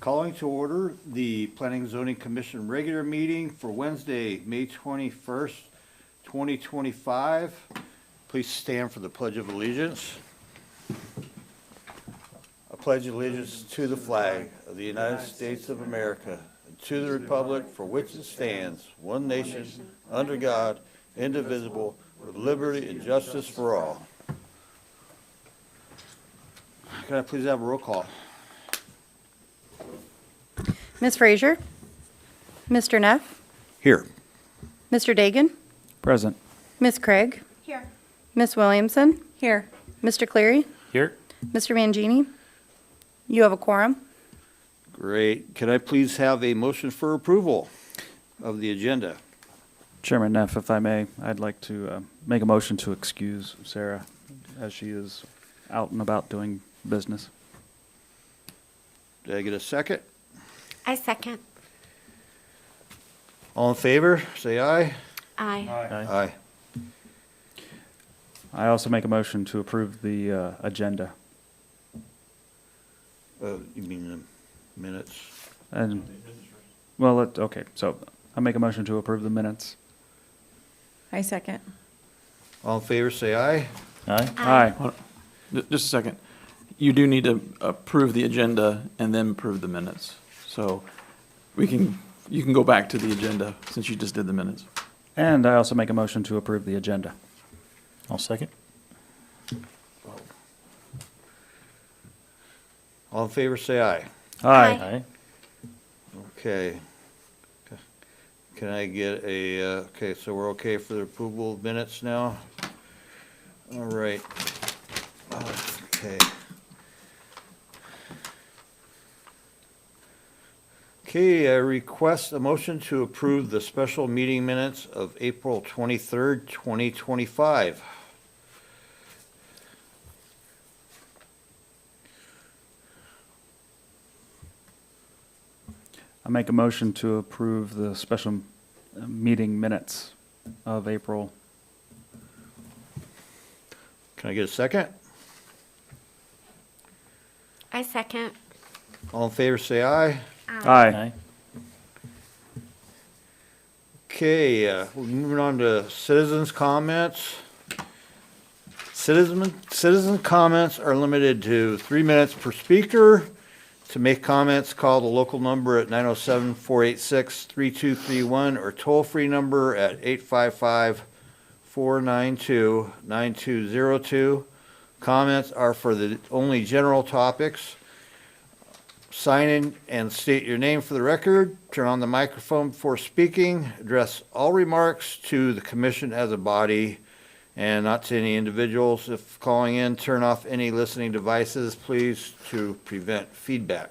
Calling to order the Planning and Zoning Commission regular meeting for Wednesday, May 21st, 2025. Please stand for the Pledge of Allegiance. I pledge allegiance to the flag of the United States of America and to the republic for which it stands, one nation, under God, indivisible, with liberty and justice for all. Can I please have a roll call? Ms. Frazier? Mr. Neff? Here. Mr. Dagan? Present. Ms. Craig? Here. Ms. Williamson? Here. Mr. Cleary? Here. Mr. Mangini? You have a quorum. Great. Can I please have a motion for approval of the agenda? Chairman Neff, if I may, I'd like to make a motion to excuse Sarah as she is out and about doing business. Did I get a second? I second. All in favor, say aye. Aye. Aye. I also make a motion to approve the agenda. You mean the minutes? And, well, okay, so I make a motion to approve the minutes. I second. All in favor, say aye. Aye. Aye. Aye. Just a second. You do need to approve the agenda and then approve the minutes. So you can go back to the agenda since you just did the minutes. And I also make a motion to approve the agenda. I'll second. All in favor, say aye. Aye. Okay. Can I get a, okay, so we're okay for the approval of minutes now? All right. Okay. Okay, I request a motion to approve the special meeting minutes of April 23rd, 2025. I make a motion to approve the special meeting minutes of April. Can I get a second? I second. All in favor, say aye. Aye. Okay, we're moving on to citizens' comments. Citizen comments are limited to 3 minutes per speaker. To make comments, call the local number at 907-486-3231 or toll-free number at 855-492-9202. Comments are for the only general topics. Sign in and state your name for the record. Turn on the microphone before speaking. Address all remarks to the commission as a body and not to any individuals. If calling in, turn off any listening devices, please, to prevent feedback.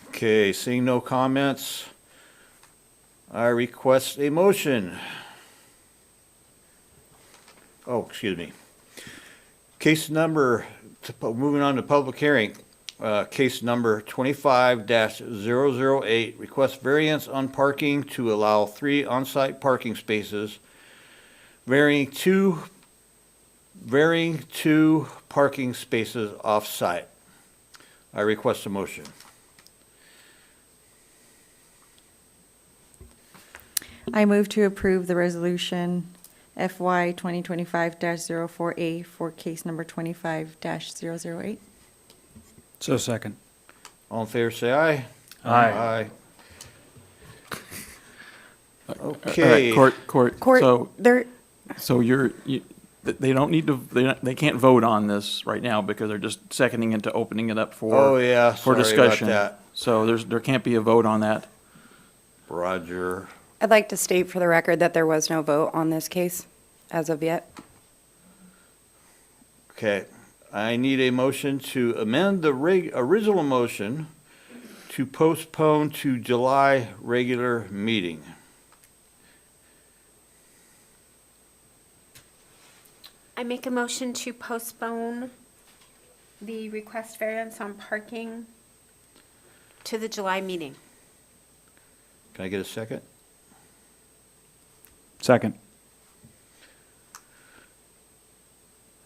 Okay, seeing no comments, I request a motion. Oh, excuse me. Case number, moving on to public hearing, case number 25-008, request variance on parking to allow 3 on-site parking spaces, varying two parking spaces off-site. I request a motion. I move to approve the resolution FY 2025-04A for case number 25-008. So second. All in favor, say aye. Aye. Okay. All right, Court. Court, there, So they don't need to, they can't vote on this right now because they're just seconding it to opening it up for. Oh, yeah, For sorry discussion. about that. So there can't be a vote on that. Roger. I'd like to state for the record that there was no vote on this case as of yet. Okay, I need a motion to amend the original motion to postpone to July regular meeting. I make a motion to postpone the request variance on parking to the July meeting. Can I get a second? Second.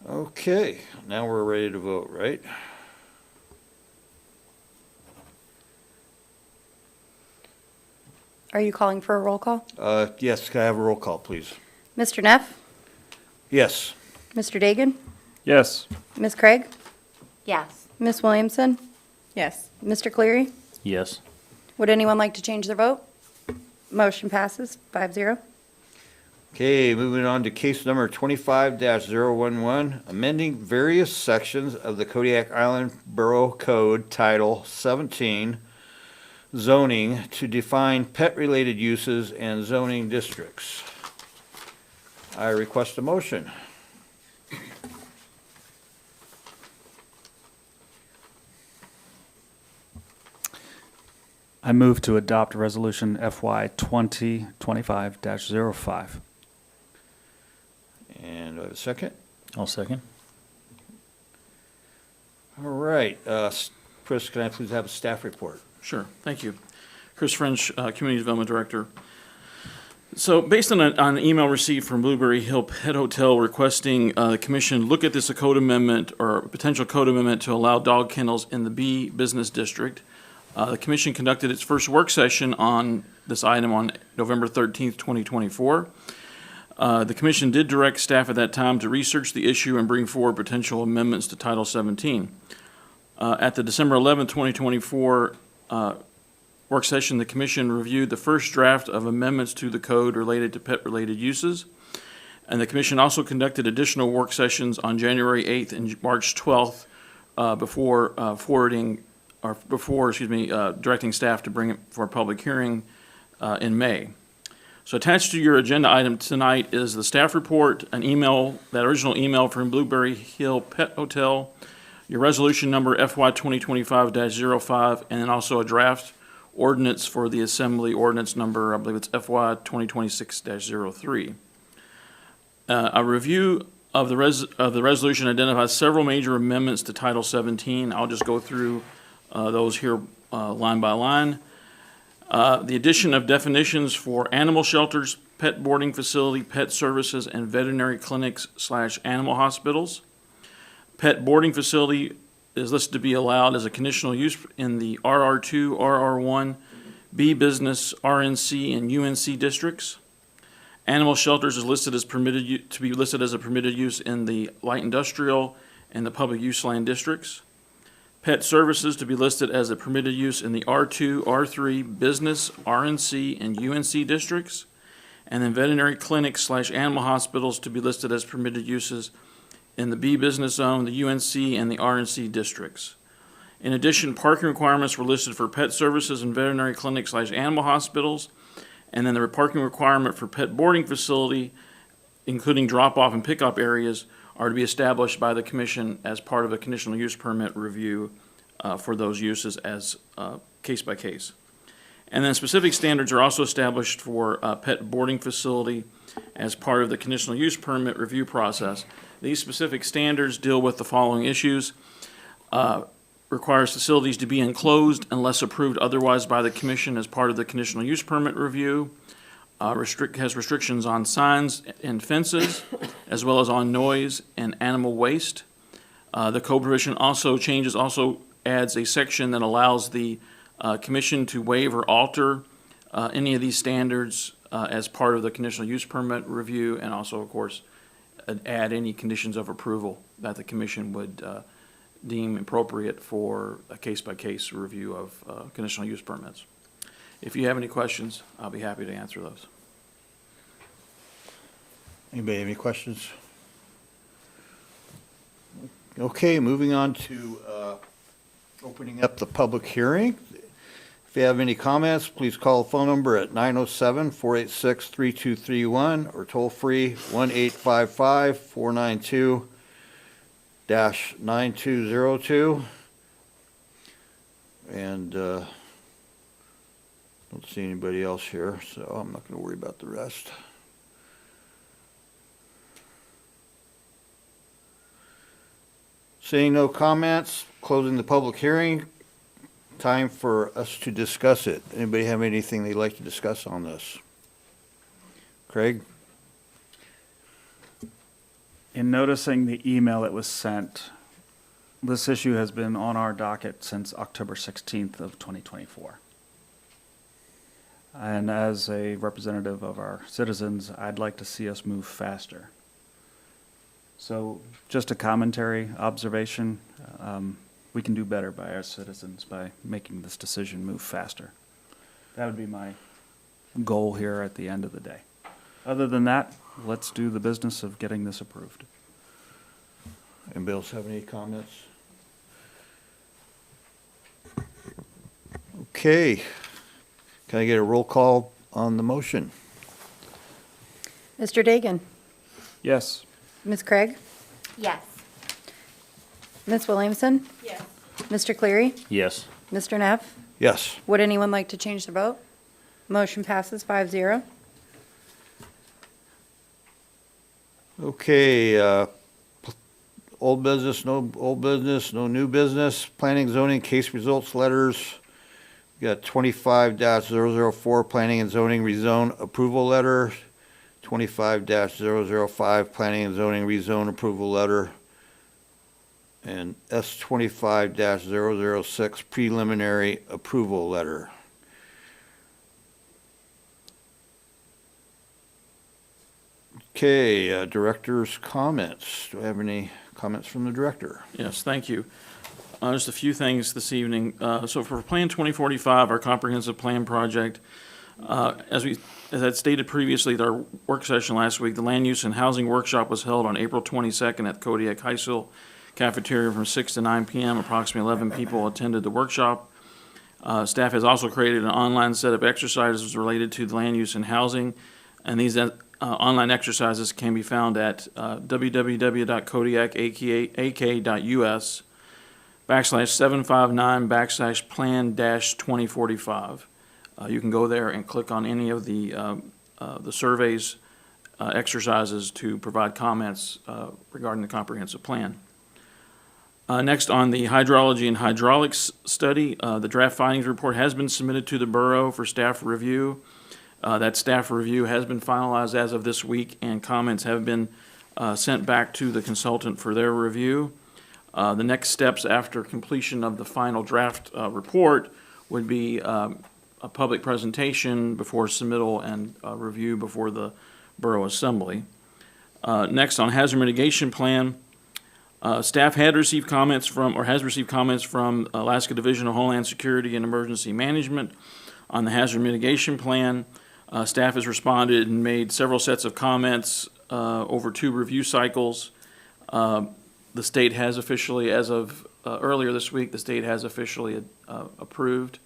Okay, now we're ready to vote, right? Are you calling for a roll call? Yes, can I have a roll call, please? Mr. Neff? Yes. Mr. Dagan? Yes. Ms. Craig? Yes. Ms. Williamson? Yes. Mr. Cleary? Yes. Would anyone like to change their vote? Motion passes 5-0. Okay, moving on to case number 25-011, amending various sections of the Kodiak Island Borough Code Title 17 zoning to define pet-related uses and zoning districts. I request a motion. I move to adopt Resolution FY 2025-05. And do I have a second? I'll second. All right, Chris, can I please have a staff report? Sure, thank you. Chris French, Community Development Director. So based on an email received from Blueberry Hill Pet Hotel requesting the commission look at this a code amendment or a potential code amendment to allow dog kennels in the B Business District, the commission conducted its first work session on this item on November 13th, 2024. The commission did direct staff at that time to research the issue and bring forward potential amendments to Title 17. At the December 11th, 2024 work session, the commission reviewed the first draft of amendments to the code related to pet-related uses. And the commission also conducted additional work sessions on January 8th and March 12th before directing staff to bring it for a public hearing in May. So attached to your agenda item tonight is the staff report, an email, that original email from Blueberry Hill Pet Hotel, your resolution number FY 2025-05, and then also a draft ordinance for the assembly ordinance number, I believe it's FY 2026-03. A review of the resolution identifies several major amendments to Title 17. I'll just go through those here line by line. The addition of definitions for animal shelters, pet boarding facility, pet services, and veterinary clinics / animal hospitals. Pet boarding facility is listed to be allowed as a conditional use in the RR2, RR1, B Business, RNC, and UNC districts. Animal shelters is listed as to be listed as a permitted use in the light industrial and the public use land districts. Pet services to be listed as a permitted use in the R2, R3, business, RNC, and UNC districts. And then veterinary clinics / animal hospitals to be listed as permitted uses in the B business zone, the UNC, and the RNC districts. In addition, parking requirements were listed for pet services and veterinary clinics / animal hospitals. And then the parking requirement for pet boarding facility, including drop-off and pickup areas, are to be established by the commission as part of a conditional use permit review for those uses as case by case. And then specific standards are also established for pet boarding facility as part of the conditional use permit review process. These specific standards deal with the following issues. Requires facilities to be enclosed unless approved otherwise by the commission as part of the conditional use permit review. Has restrictions on signs and fences, as well as on noise and animal waste. The code provision also adds a section that allows the commission to waive or alter any of these standards as part of the conditional use permit review, and also, of course, add any conditions of approval that the commission would deem appropriate for a case-by-case review of conditional use permits. If you have any questions, I'll be happy to answer those. Anybody have any questions? Okay, moving on to opening up the public hearing. If you have any comments, please call the phone number at 907-486-3231 or toll free 1-855-492-9202. And don't see anybody else here, so I'm not going to worry about the rest. Seeing no comments, closing the public hearing. Time for us to discuss it. Anybody have anything they'd like to discuss on this? Craig? In noticing the email that was sent, this issue has been on our docket since October 16th of 2024. And as a representative of our citizens, I'd like to see us move faster. So just a commentary, observation, we can do better by our citizens by making this decision move faster. That would be my goal here at the end of the day. Other than that, let's do the business of getting this approved. Anybody else have any comments? Okay. Can I get a roll call on the motion? Mr. Dagan? Yes. Ms. Craig? Yes. Ms. Williamson? Yes. Mr. Cleary? Yes. Mr. Neff? Yes. Would anyone like to change their vote? Motion passes 5-0. Okay, old business, no old business, no new business. Planning zoning case results letters. We got 25-004 planning and zoning rezone approval letter. 25-005 planning and zoning rezone approval letter. And S 25-006 preliminary approval letter. Okay, director's comments. Do I have any comments from the director? Yes, thank you. Just a few things this evening. So for Plan 2045, our comprehensive plan project, as I stated previously at our work session last week, the land use and housing workshop was held on April 22nd at Kodiak High School cafeteria from 6 to 9 p.m. Approximately 11 people attended the workshop. Staff has also created an online set of exercises related to the land use and housing, and these online exercises can be found at www.kodiak.us/759/plan-2045. You can go there and click on any of the surveys, exercises to provide comments regarding the comprehensive plan. Next, on the hydrology and hydraulics study, the draft findings report has been submitted to the Borough for staff review. That staff review has been finalized as of this week, and comments have been sent back to the consultant for their review. The next steps after completion of the final draft report would be a public presentation before submittal and review before the Borough Assembly. Next, on hazard mitigation plan, staff had received comments from, or has received comments from Alaska Division of Homeland Security and Emergency Management on the hazard mitigation plan. Staff has responded and made several sets of comments over 2 review cycles. The state has officially, as of earlier this week, the state has officially approved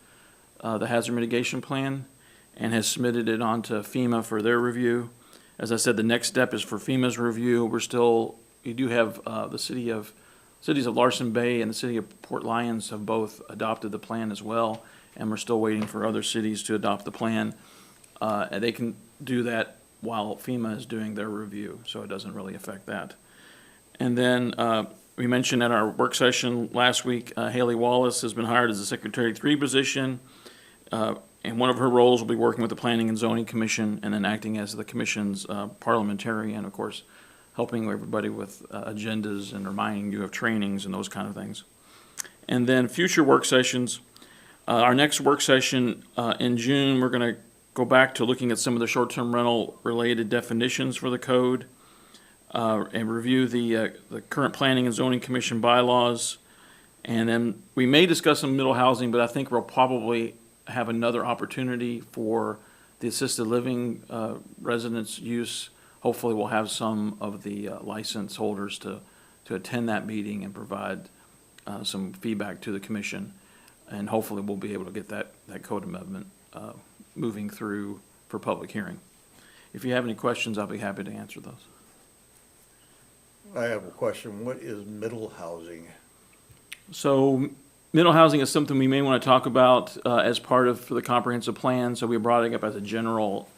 the hazard mitigation plan and has submitted it on to FEMA for their review. As I said, the next step is for FEMA's review. We do have the cities of Larsen Bay and the city of Port Lions have both adopted the plan as well, and we're still waiting for other cities to adopt the plan. And they can do that while FEMA is doing their review, so it doesn't really affect that. And then we mentioned at our work session last week, Haley Wallace has been hired as the Secretary 3 position. And one of her roles will be working with the Planning and Zoning Commission and then acting as the Commission's parliamentarian, of course, helping everybody with agendas and reminding you of trainings and those kind of things. And then future work sessions. Our next work session in June, we're going to go back to looking at some of the short-term rental related definitions for the code and review the current Planning and Zoning Commission bylaws. And then we may discuss some middle housing, but I think we'll probably have another opportunity for the assisted living residents use. Hopefully we'll have some of the license holders to attend that meeting and provide some feedback to the commission. And hopefully we'll be able to get that code amendment moving through for public hearing. If you have any questions, I'll be happy to answer those. I have a question. What is middle housing? So middle housing is something we may want to talk about as part of the comprehensive plan. So we brought it up as a general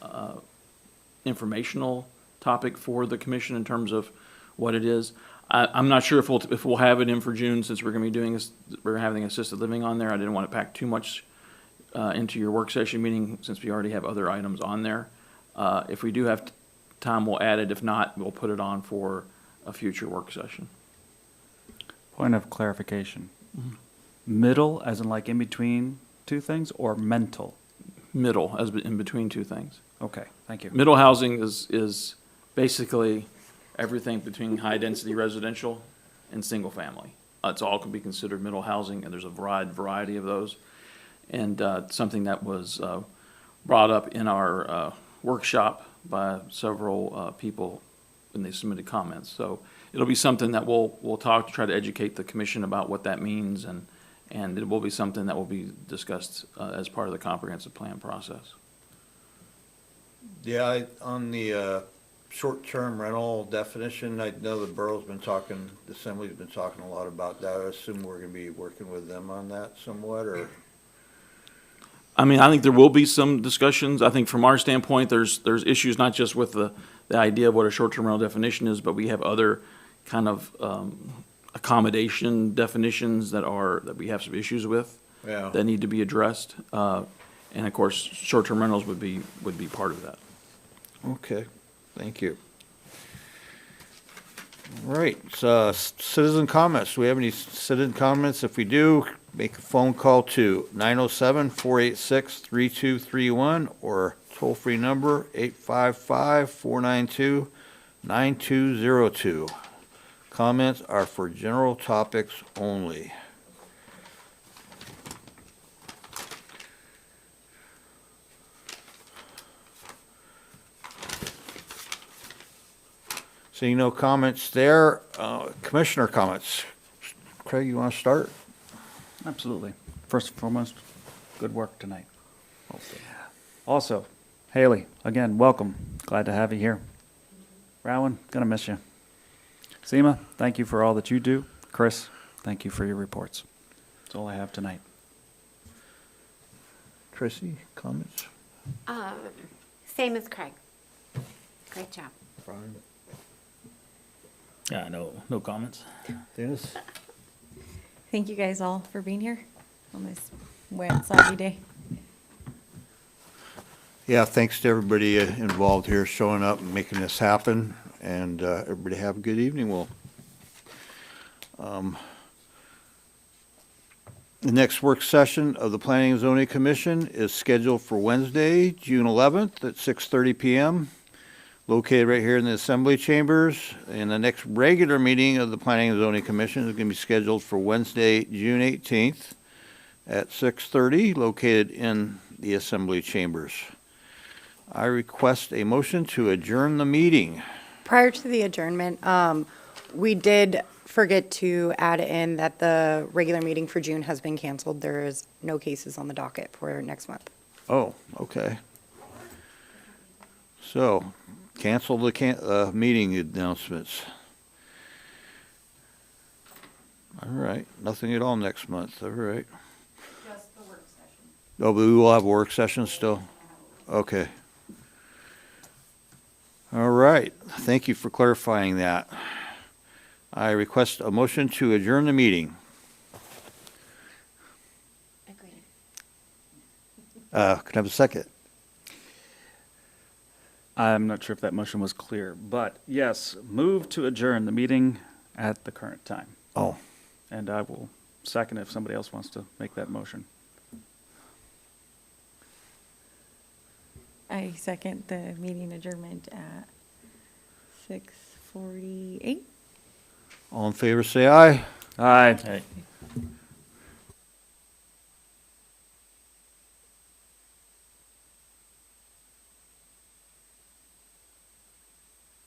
informational topic for the commission in terms of what it is. I'm not sure if we'll have it in for June, since we're gonna be doing this, we're having assisted living on there. I didn't want to pack too much into your work session meeting, since we already have other items on there. If we do have time, we'll add it. If not, we'll put it on for a future work session. Point of clarification. Middle, as in like in between two things, or mental? Middle, as in between two things. Okay, thank you. Middle housing is basically everything between high-density residential and single-family. It's all can be considered middle housing, and there's a wide variety of those. And something that was brought up in our workshop by several people when they submitted comments. So it'll be something that we'll talk to try to educate the commission about what that means, and it will be something that will be discussed as part of the comprehensive plan process. Yeah, on the short-term rental definition, I know the borough's been talking, the assembly's been talking a lot about that. I assume we're gonna be working with them on that somewhat, or? I mean, I think there will be some discussions. I think from our standpoint, there's issues not just with the idea of what a short-term rental definition is, but we have other kind of accommodation definitions that we have some issues with. Yeah. That need to be addressed. And of course, short-term rentals would be part of that. Okay, thank you. All right, so citizen comments. Do we have any citizen comments? If we do, make a phone call to 907-486-3231 or toll-free number 855-492-9202. Comments are for general topics only. Seeing no comments there, commissioner comments. Craig, you want to start? Absolutely. First and foremost, good work tonight. Also, Haley, again, welcome. Glad to have you here. Rowan, gonna miss you. Seema, thank you for all that you do. Chris, thank you for your reports. That's all I have tonight. Tracy, comments? Same as Craig. Great job. Brian? Yeah, no comments. Dennis? Thank you guys all for being here on this wet, soggy day. Yeah, thanks to everybody involved here showing up and making this happen, and everybody have a good evening. The next work session of the Planning and Zoning Commission is scheduled for Wednesday, June 11th at 6:30 PM, located right here in the Assembly Chambers. And the next regular meeting of the Planning and Zoning Commission is going to be scheduled for Wednesday, June 18th at 6:30, located in the Assembly Chambers. I request a motion to adjourn the meeting. Prior to the adjournment, we did forget to add in that the regular meeting for June has been canceled. There is no cases on the docket for next month. Oh, okay. So, cancel the meeting announcements. All right, nothing at all next month, all right. Just the work session. Oh, but we will have a work session still? Okay. All right, thank you for clarifying that. I request a motion to adjourn the meeting. Agreed. Could I have a second? I'm not sure if that motion was clear, but yes, move to adjourn the meeting at the current time. Oh, And I will second if somebody else wants to make that motion. I second the meeting adjournment at 6:48. all in favor, say aye. Aye. Hey.